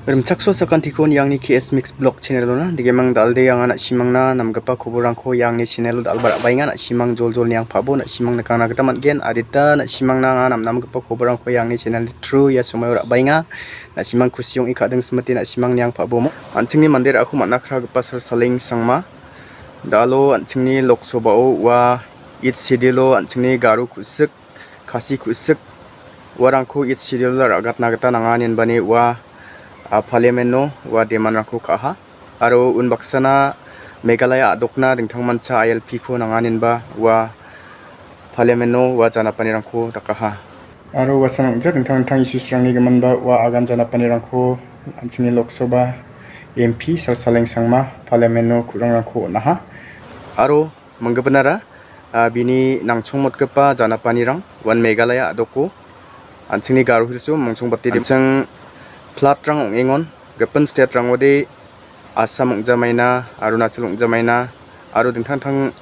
Rimchakso sakantikon yang ni KS Mix Blog channel na digemang dalde yang anak simang na namgapa kuburangko yang ni channel dalbar baingan nak simang jol-jol yang pabo nak simang nakang nagatamat gen adita nak simang na namgapa kuburangko yang ni channel true ya sumay ora bainga nak simang kusyong ikadeng semati nak simang yang pabo mo ancing ni mandir aku maknakra gapa saling sangma dalo ancing ni loksobao wa it sidilo ancing ni Garo kusik Khasi kusik warangko it sidilo Ragatna gata nanganin bani wa Parliament no wa demanrangko Ka.a aro unbaksana Meghalaya adokna dingtang mancha ILP ko nanganin ba wa Parliament no wa janapanirangko takaha aro wasang ja dingtang issues rangni gaman ba wa agan janapanirangko anchini Lok Sabha MP salsaleng sangma Parliament no kurangrangko naha aro manggabenara bini nangchongmot gapa janapanirang wan Meghalaya adoko anchini Garo hilsu mangchongbati dimsang Platrang ingon gapan state rangode Assam ongjamaina Arunachal ongjamaina aro dingtang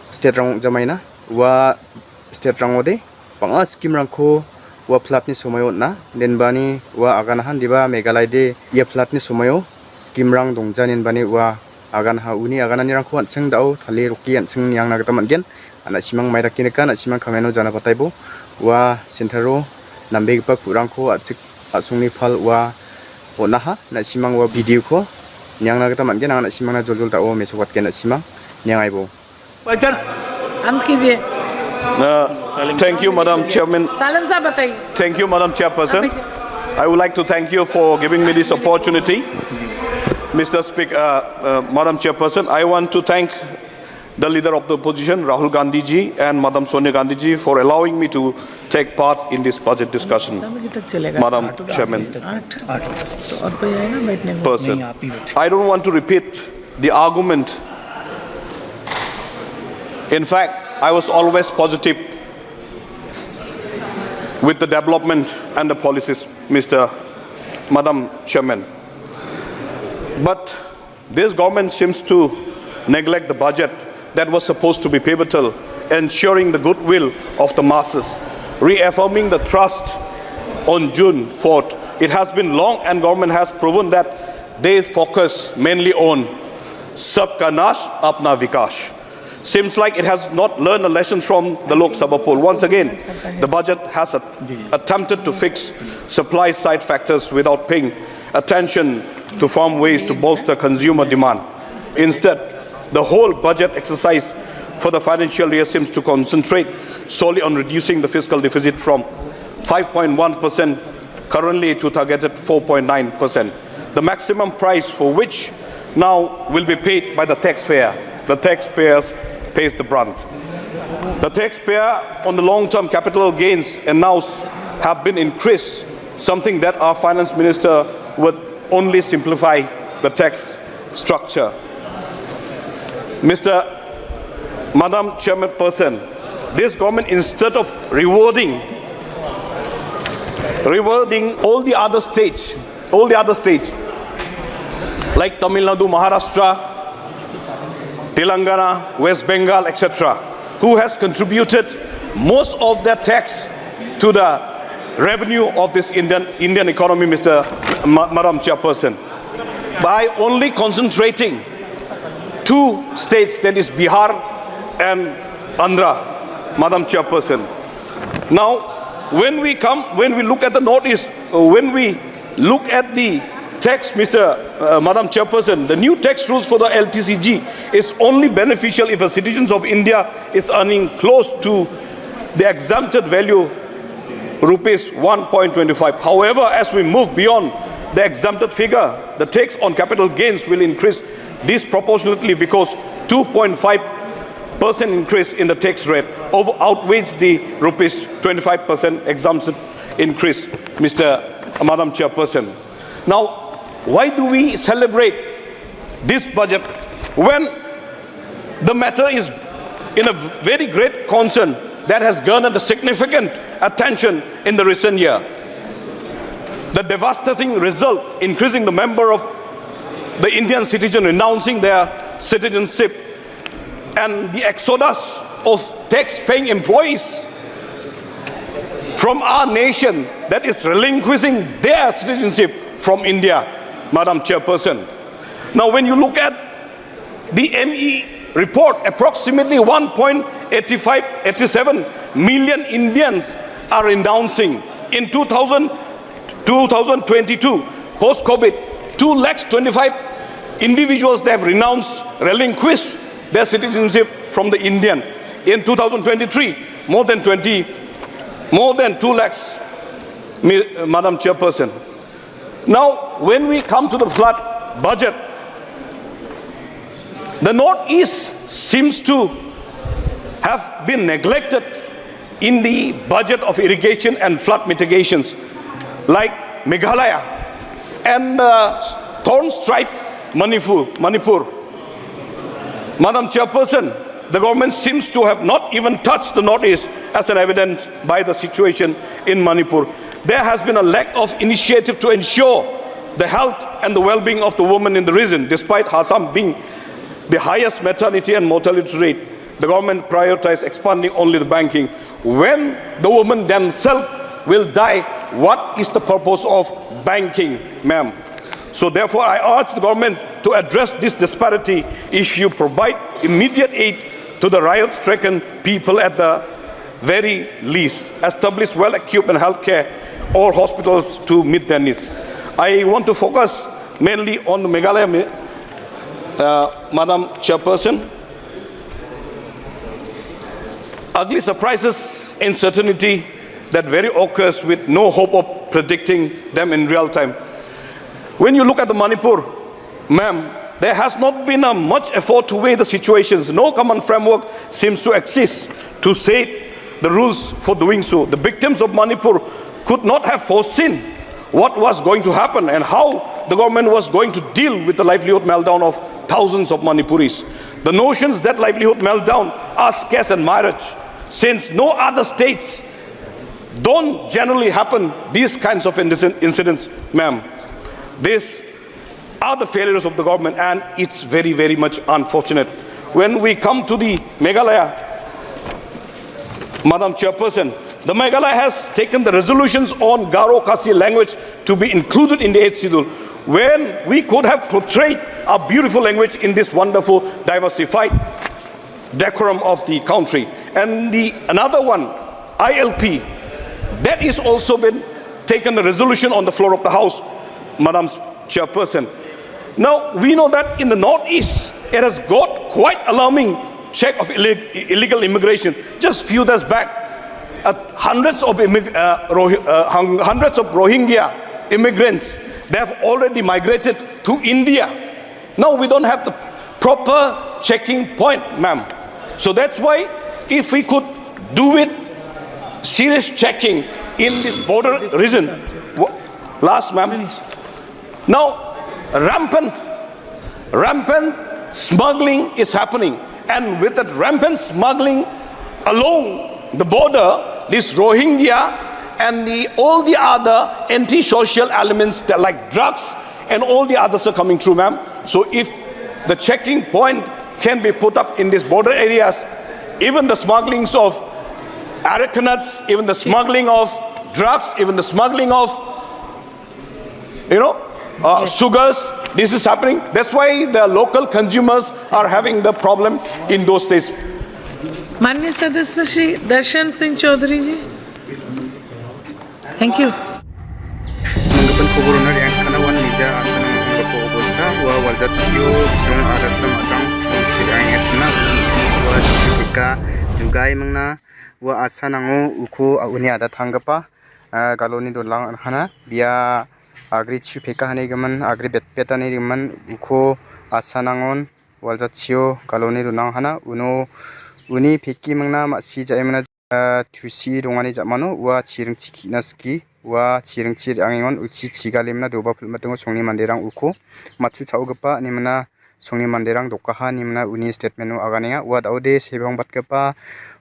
state rang ongjamaina wa state rangode banga scheme rangko wa platni somayo na denbani wa Aganna diba Meghalaya de ia platni somayo scheme rang dongjanin bani wa Aganna uni Aganna ni rangko anseng dao thali roki anseng yang nagataman gen anak simang mairakineka anak simang kameno jana pataibo wa sentaro nambegipa kurangko atsik asungni phal wa onaha na simang wa video ko nyang na gata mangen na simang na joljol ta o mesowat ken na simang nyangaibo wajar ant कीजिए thank you madam chairman Salam साहब बताइए thank you madam chairperson I would like to thank you for giving me this opportunity Mr. Speaker madam chairperson I want to thank the leader of the opposition Rahul Gandhi ji and madam Sonia Gandhi ji for allowing me to take part in this budget discussion madam chairman person I don't want to repeat the argument in fact I was always positive with the development and the policies madam chairman but this government seems to neglect the budget that was supposed to be pivotal, ensuring the goodwill of the masses, reaffirming the trust on June 4th. It has been long and government has proven that they focus mainly on Sabka Nash, Apna Vikash. Seems like it has not learned a lesson from the Lok Sabha poll. Once again, the budget has attempted to fix supply side factors without paying attention to firm ways to bolster consumer demand. Instead, the whole budget exercise for the financial year seems to concentrate solely on reducing the fiscal deficit from 5.1% currently to targeted 4.9%. The maximum price for which now will be paid by the taxpayer. The taxpayers pays the brunt. The taxpayer on the long-term capital gains announced have been increased, something that our finance minister would only simplify the tax structure. Madam Chairperson, this government, instead of rewarding all the other states like Tamil Nadu, Maharashtra, Telangana, West Bengal, etc., who has contributed most of their tax to the revenue of this Indian economy, Madam Chairperson, by only concentrating two states, that is Bihar and Andhra, Madam Chairperson. Now, when we look at the Northeast, when we look at the tax, Madam Chairperson, the new tax rules for the LTCG is only beneficial if a citizen of India is earning close to the exempted value rupees 1.25. However, as we move beyond the exempted figure, the tax on capital gains will increase disproportionately because 2.5% increase in the tax rate outweighs the rupees 25% exemption increase, Madam Chairperson. Now, why do we celebrate this budget when the matter is in a very great concern that has garnered a significant attention in the recent year? The devastating result, increasing the number of the Indian citizen renouncing their citizenship and the exodus of tax-paying employees from our nation that is relinquishing their citizenship from India, Madam Chairperson. Now, when you look at the ME report, approximately 1.87 million Indians are renouncing. In 2022, post-COVID, 225,000 individuals, they have renounced, relinquished their citizenship from the Indian. In 2023, more than 2 lakhs, Madam Chairperson. Now, when we come to the flood budget, the Northeast seems to have been neglected in the budget of irrigation and flood mitigations, like Meghalaya and thorn-striped Manipur. Madam Chairperson, the government seems to have not even touched the Northeast, as an evidence by the situation in Manipur. There has been a lack of initiative to ensure the health and the well-being of the women in the region, despite Assam being the highest maternity and mortality rate. The government prioritized expanding only the banking. When the women themselves will die, what is the purpose of banking, ma'am? So therefore, I urge the government to address this disparity if you provide immediate aid to the riot-stricken people at the very least. Establish well-equipped and healthcare or hospitals to meet their needs. I want to focus mainly on the Meghalaya, Madam Chairperson. Ugly surprises, uncertainty that very occurs with no hope of predicting them in real time. When you look at the Manipur, ma'am, there has not been a much effort to weigh the situations. No common framework seems to exist to set the rules for doing so. The victims of Manipur could not have foreseen what was going to happen and how the government was going to deal with the livelihood meltdown of thousands of Manipuris. The notions that livelihood meltdown are scarce and marriage, since no other states don't generally happen these kinds of incidents, ma'am. These are the failures of the government, and it's very, very much unfortunate. When we come to the Meghalaya, Madam Chairperson, the Meghalaya has taken the resolutions on Garo Khasi language to be included in the 8th schedule, when we could have portrayed a beautiful language in this wonderful, diversified decorum of the country. And another one, ILP, that is also been taken a resolution on the floor of the House, Madam Chairperson. Now, we know that in the Northeast, it has got quite alarming check of illegal immigration. Just few days back, hundreds of Rohingya immigrants, they have already migrated to India. Now we don't have the proper checking point, ma'am. So that's why if we could do it, serious checking in this border region. Last, ma'am. Now, rampant smuggling is happening, and with that rampant smuggling along the border, this Rohingya and all the other anti-social elements that like drugs and all the others are coming through, ma'am. So if the checking point can be put up in these border areas, even the smugglings of Arakanats, even the smuggling of drugs, even the smuggling of, sugars, this is happening. That's why the local consumers are having the problem in those states. माननीय सदस्य Shri Darshan Singh Chaudhary ji, thank you. Manggapan kuburunar yang sekanawan nija asana manggapo obosta wa waljatio bisong arasa matang sumsir ayat sena wa ketika juga mangna wa asanango uko uni ada tanggapa galoni dolang hana bia agri chupeka hane gaman agri betpeta ne gaman uko asanangon waljatio galoni donang hana uni peki mangna masi jaimana tusi dongani jamano wa chiringchi kinaski wa chiringchi angingon uchi chigalimna doba pulmatungo songni manderang uko machu chaugipa nimna songni manderang dokaha nimna uni statementno aganenga wa daude sebang batgapa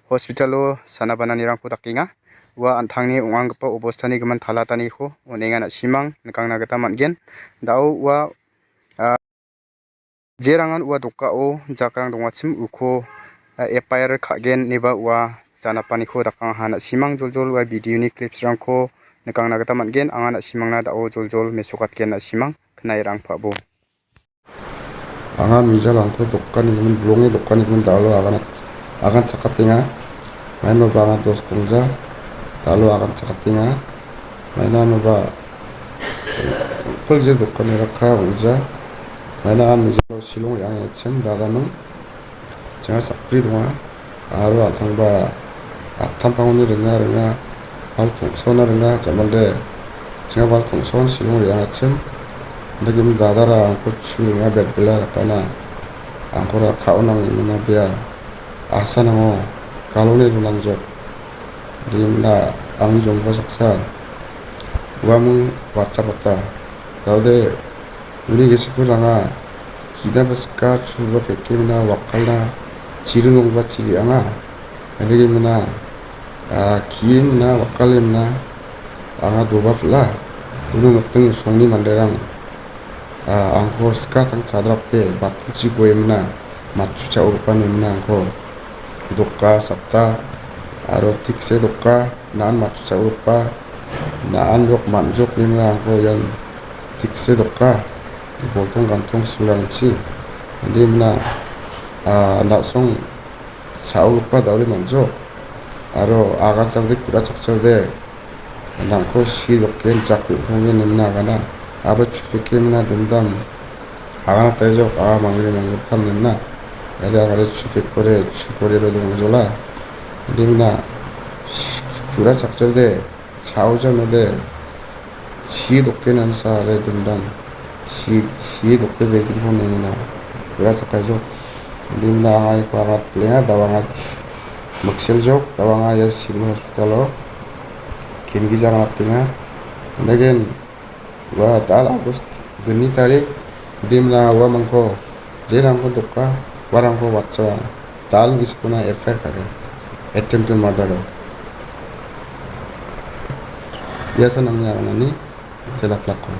hospitalo sanabana nirangko dakenga wa antangni onganggipa obostani giman talataniko onenga na simang nikangna gita man·gen dao wa jerangan wa dokao jakrang dongachim uko FIR kagen neba wa janapaniko dakang hana simang joljol wa video ni clips rangko nikangna gita man·gen anga na·simangna dao joljol mesokatgen na·simang knairang pa·bo. Anga mijalangko dokanigimin blongi dokanigimin dalo agan cakatenga maino banga dos tongja dalo agan cakatenga maina noba polje dokanira kra ongja maina mijalo silong yang echem dagamang jangan sakri donga aro atangba atampangon이 renga bal tongsona renga jamalde jangan bal tongson silong yang echem ndagim dadara angko chuinga berbela kana angkora kaunang imuna bia asanango kalone lunangjok rimna ang jongba saksa uamung wacapata daude uni gesipuranga kida baska chuba pekemna wakalna 지르농바 지리앙아 에르기무나 기임나 와칼림나 앙아 도바플라 우는 어떤 송리 만데랑 앙코 스카탕 자드랍게 마트지 고임나 맞추자 오르파님나 앙코 독가 삭다 아로틱세 독가 난 맞추자 오르파 나안족 만족 님나 앙코 연 틱세 독가 보통 간통 술랑치 님나 나송 사오pa dauli manjo aro agar chakde kura chakchorde nangko si dokken chakde thongge nimna agana aba chupeke mina dumdam agana tajo aga mangre mangre tham nimna ere agare chupek kore chupore ro dongjola nimna kura chakchorde saojanode si dokken ansa re dumdam si dokke bekin honimna kura chakajo dimna ngai kuagat plena dawanga maksel jok dawanga ya civil hospital kingi jangan tinga again wa tal agust 2 tarik dimna wa mangko jelang ko dokka warang ko wacca tal gispuna affair kage attempt to murder ya sanamnya nani telak lakon